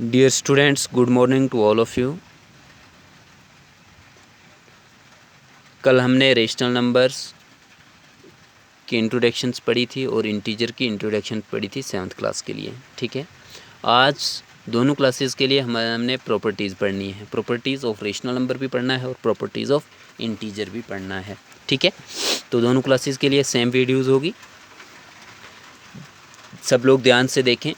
Dear students, good morning to all of you. कल हमने rational numbers की introductions पढ़ी थी और इंटीजर की इंट्रोडक्शन पढ़ी थी 7th क्लास के लिए. ठीक है, आज दोनों क्लासेस के लिए हमने प्रॉपर्टीज़ पढ़नी है. प्रॉपर्टीज़ ऑफ रेशनल नंबर भी पढ़ना है और प्रॉपर्टीज़ ऑफ इंटीजर भी पढ़ना है. ठीक है, तो दोनों क्लासेस के लिए सेम वीडियोज़ होगी. सब लोग ध्यान से देखें.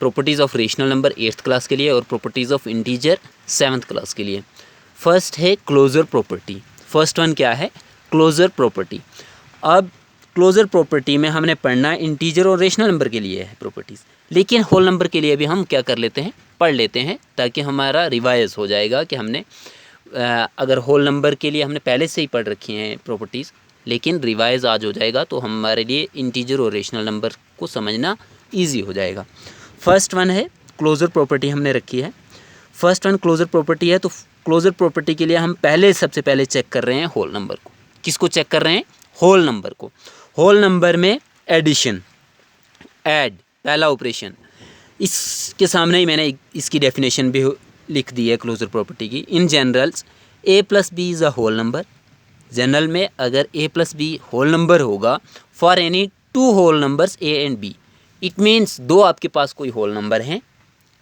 Properties of rational number 8th class के लिए और properties of integer 7th class के लिए. फर्स्ट है क्लोजर प्रॉपर्टी. फर्स्ट वन क्या है? Closure property. अब क्लोजर प्रॉपर्टी में हमने पढ़ना इंटीजर और रेशनल नंबर के लिए है प्रॉपर्टीज़, लेकिन होल नंबर के लिए भी हम क्या कर लेते हैं, पढ़ लेते हैं, ताकि हमारा रिवाइज हो जाएगा कि हमने अगर होल नंबर के लिए हमने पहले से ही पढ़ रखी हैं प्रॉपर्टीज़, लेकिन रिवाइज आज हो जाएगा तो हमारे लिए इंटीजर और रेशनल नंबर को समझना ईजी हो जाएगा. फर्स्ट वन है क्लोजर प्रॉपर्टी हमने रखी है. फर्स्ट वन क्लोजर प्रॉपर्टी है, तो क्लोजर प्रॉपर्टी के लिए हम सबसे पहले चेक कर रहे हैं होल नंबर को. किसको चेक कर रहे हैं? होल नंबर को. होल नंबर में एडिशन, ऐड, पहला ऑपरेशन. इसके सामने ही मैंने इसकी डेफिनेशन भी लिख दी है क्लोजर प्रॉपर्टी की. In generals a plus b is a whole number. General में अगर a plus b whole number होगा for any two whole numbers a and b, it means दो आपके पास कोई होल नंबर हैं,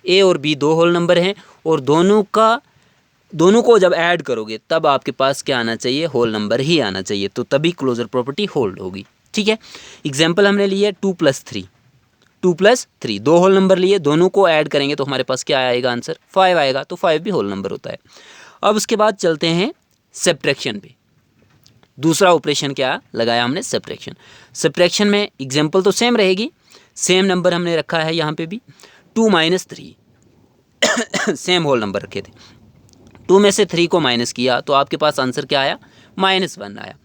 a और b दो होल नंबर हैं, और दोनों को जब ऐड करोगे तब आपके पास क्या आना चाहिए? होल नंबर ही आना चाहिए, तो तभी क्लोजर प्रॉपर्टी होल्ड होगी. ठीक है, एग्जाम्पल हमने लिए 2 + 3. 2 + 3 दो होल नंबर लिए, दोनों को ऐड करेंगे तो हमारे पास क्या आएगा? आंसर 5 आएगा, तो 5 भी होल नंबर होता है. अब उसके बाद चलते हैं सब्ट्रैक्शन पे. दूसरा ऑपरेशन क्या लगाया हमने? सब्ट्रैक्शन. सब्ट्रैक्शन में एग्जाम्पल तो सेम रहेगी, सेम नंबर हमने रखा है यहाँ पे भी. 2 - 3 सेम होल नंबर रखे थे. 2 में से 3 को माइनस किया तो आपके पास आंसर क्या आया? -1 आया.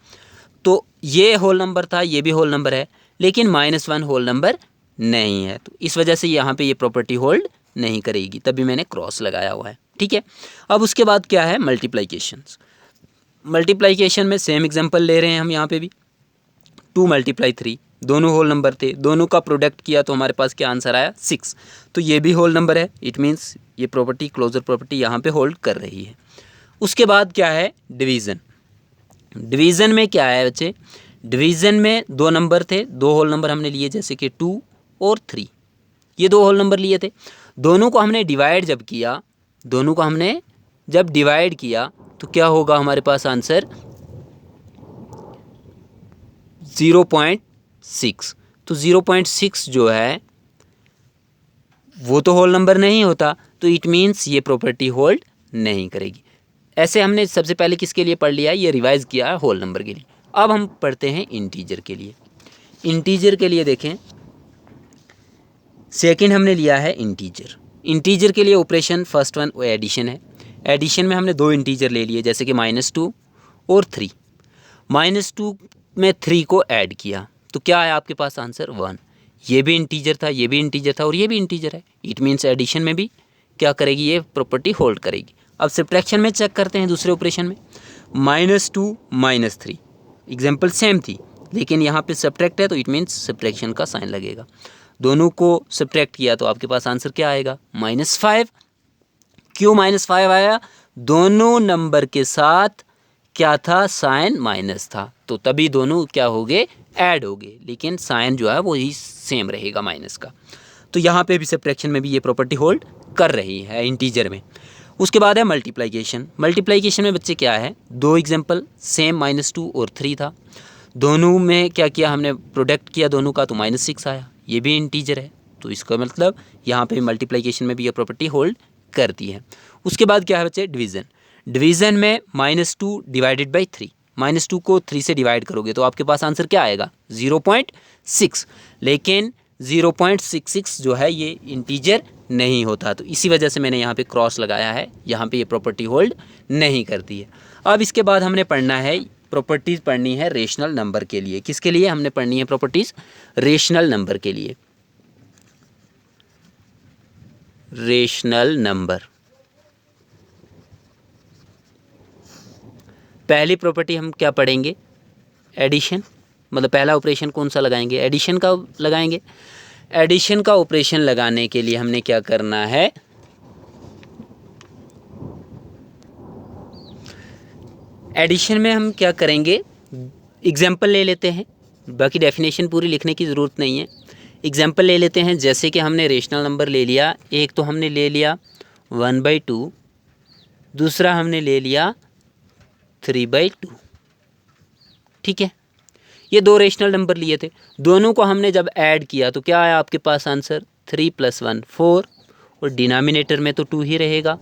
तो ये होल नंबर था, ये भी होल नंबर है, लेकिन -1 होल नंबर नहीं है, तो इस वजह से यहाँ पे ये प्रॉपर्टी होल्ड नहीं करेगी, तभी मैंने क्रॉस लगाया हुआ है. ठीक है, अब उसके बाद क्या है? मल्टीप्लिकेशंस. मल्टीप्लिकेशन में सेम एग्जांपल ले रहे हैं हम यहाँ पे भी. 2 × 3 दोनों होल नंबर थे, दोनों का प्रोडक्ट किया तो हमारे पास क्या आंसर आया? 6. तो ये भी होल नंबर है, इट मीन्स ये प्रॉपर्टी क्लोजर प्रॉपर्टी यहाँ पे होल्ड कर रही है. उसके बाद क्या है? डिवीज़न. डिवीज़न में क्या है बच्चे? डिवीज़न में दो नंबर थे, दो होल नंबर हमने लिए, जैसे कि 2 और 3, ये दो होल नंबर लिए थे. दोनों को हमने डिवाइड जब किया, दोनों को हमने जब डिवाइड किया तो क्या होगा हमारे पास आंसर? 0.6. तो 0.6 जो है वो तो होल नंबर नहीं होता, तो इट मीन्स ये प्रॉपर्टी होल्ड नहीं करेगी. ऐसे हमने सबसे पहले किसके लिए पढ़ लिया है? ये रिवाइज किया है होल नंबर के लिए. अब हम पढ़ते हैं इंटीजर के लिए. इंटीजर के लिए देखें, सेकंड हमने लिया है इंटीजर. इंटीजर के लिए ऑपरेशन फर्स्ट वन एडिशन है. एडिशन में हमने दो इंटीजर ले लिए, जैसे कि -2 और 3. -2 में 3 को ऐड किया तो क्या आया आपके पास आंसर? 1. ये भी इंटीजर था, ये भी इंटीजर था और ये भी इंटीजर है, इट मीन्स एडिशन में भी क्या करेगी? ये प्रॉपर्टी होल्ड करेगी. अब सब्ट्रैक्शन में चेक करते हैं दूसरे ऑपरेशन में. -2 - 3 एग्जाम्पल सेम थी, लेकिन यहाँ पे सब्ट्रैक्ट है तो इट मीन्स सब्ट्रैक्शन का साइन लगेगा. दोनों को सब्ट्रैक्ट किया तो आपके पास आंसर क्या आएगा? -5. क्यों -5 आया? दोनों नंबर के साथ क्या था? साइन माइनस था, तो तभी दोनों क्या हो गए? ऐड हो गए, लेकिन साइन जो है वो ही सेम रहेगा माइनस का. तो यहाँ पे भी सब्ट्रैक्शन में भी ये प्रॉपर्टी होल्ड कर रही है इंटीजर में. उसके बाद है मल्टीप्लिकेशन. मल्टीप्लिकेशन में बच्चे क्या है? दो एग्जांपल सेम -2 और 3 था, दोनों में क्या किया हमने? प्रोडक्ट किया दोनों का तो -6 आया, ये भी इंटीजर है, तो इसका मतलब यहाँ पे मल्टीप्लिकेशन में भी ये प्रॉपर्टी होल्ड करती है. उसके बाद क्या है बच्चे? डिवीज़न. डिवीज़न में -2 / 3. -2 को 3 से डिवाइड करोगे तो आपके पास आंसर क्या आएगा? 0.6. लेकिन 0.66 जो है ये इंटीजर नहीं होता, तो इसी वजह से मैंने यहाँ पे क्रॉस लगाया है, यहाँ पे ये प्रॉपर्टी होल्ड नहीं करती है. अब इसके बाद हमने पढ़ना है प्रॉपर्टीज़, पढ़नी है रेशनल नंबर के लिए. किसके लिए हमने पढ़नी है प्रॉपर्टीज़? रेशनल नंबर के लिए. रेशनल नंबर, पहली प्रॉपर्टी हम क्या पढ़ेंगे? एडिशन. मतलब पहला ऑपरेशन कौन सा लगाएंगे? एडिशन का लगाएंगे. एडिशन का ऑपरेशन लगाने के लिए हमने क्या करना है? एडिशन में हम क्या करेंगे, एग्जाम्पल ले लेते हैं, बाकी डेफिनेशन पूरी लिखने की ज़रूरत नहीं है। एग्जाम्पल ले लेते हैं, जैसे कि हमने रेशनल नंबर ले लिया, एक तो हमने ले लिया 1/2, दूसरा हमने ले लिया 3/2, ठीक है। ये दो रेशनल नंबर लिए थे, दोनों को हमने जब ऐड किया तो क्या आया आपके पास आंसर, 3 + 1 4, और डिनोमिनेटर में तो 2 ही रहेगा।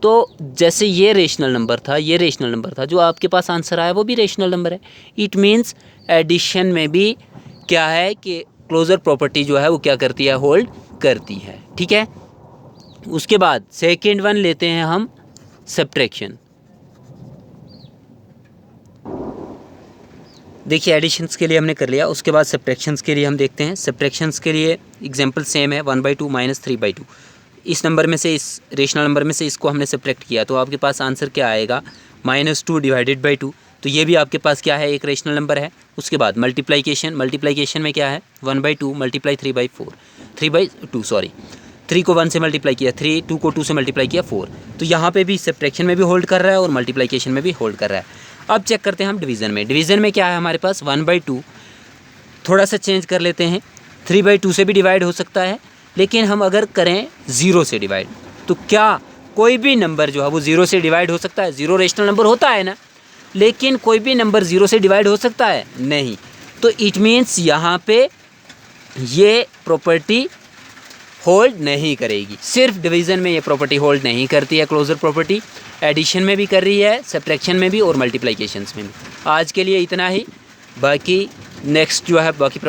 तो जैसे ये रेशनल नंबर था, ये रेशनल नंबर था, जो आपके पास आंसर आया वो भी रेशनल नंबर है। इट मीन्स एडिशन में भी क्या है कि क्लोजर प्रॉपर्टी जो है वो क्या करती है, होल्ड करती है, ठीक है। उसके बाद सेकेंड वन लेते हैं हम, सब्ट्रैक्शन। देखिए एडिशंस के लिए हमने कर लिया, उसके बाद सब्ट्रैक्शंस के लिए हम देखते हैं। सब्ट्रैक्शंस के लिए एग्जांपल सेम है, 1/2 - 3/2। इस नंबर में से, इस रेशनल नंबर में से इसको हमने सब्ट्रैक्ट किया तो आपके पास आंसर क्या आएगा, -2 / 2। तो ये भी आपके पास क्या है, एक रेशनल नंबर है। उसके बाद मल्टीप्लिकेशन, मल्टीप्लिकेशन में क्या है, 1/2 × 3/4, 3/2 सॉरी, 3 को 1 से मल्टीप्लाई किया, 2 को 2 से मल्टीप्लाई किया 4। तो यहाँ पे भी सब्ट्रैक्शन में भी होल्ड कर रहा है और मल्टीप्लिकेशन में भी होल्ड कर रहा है। अब चेक करते हैं हम डिवीज़न में। डिवीज़न में क्या है हमारे पास, 1/2, थोड़ा सा चेंज कर लेते हैं, 3/2 से भी डिवाइड हो सकता है, लेकिन हम अगर करें 0 से डिवाइड तो क्या कोई भी नंबर जो है वो 0 से डिवाइड हो सकता है। 0 रेशनल नंबर होता है ना, लेकिन कोई भी नंबर 0 से डिवाइड हो सकता है नहीं। तो इट मीन्स यहाँ पे ये प्रॉपर्टी होल्ड नहीं करेगी। सिर्फ डिवीज़न में ये प्रॉपर्टी होल्ड नहीं करती है क्लोजर प्रॉपर्टी, एडिशन में भी कर रही है, सब्ट्रैक्शन में भी और मल्टीप्लिकेशंस में भी। आज के लिए इतना ही, बाकी नेक्स्ट जो है बाकी प्रॉपर्टी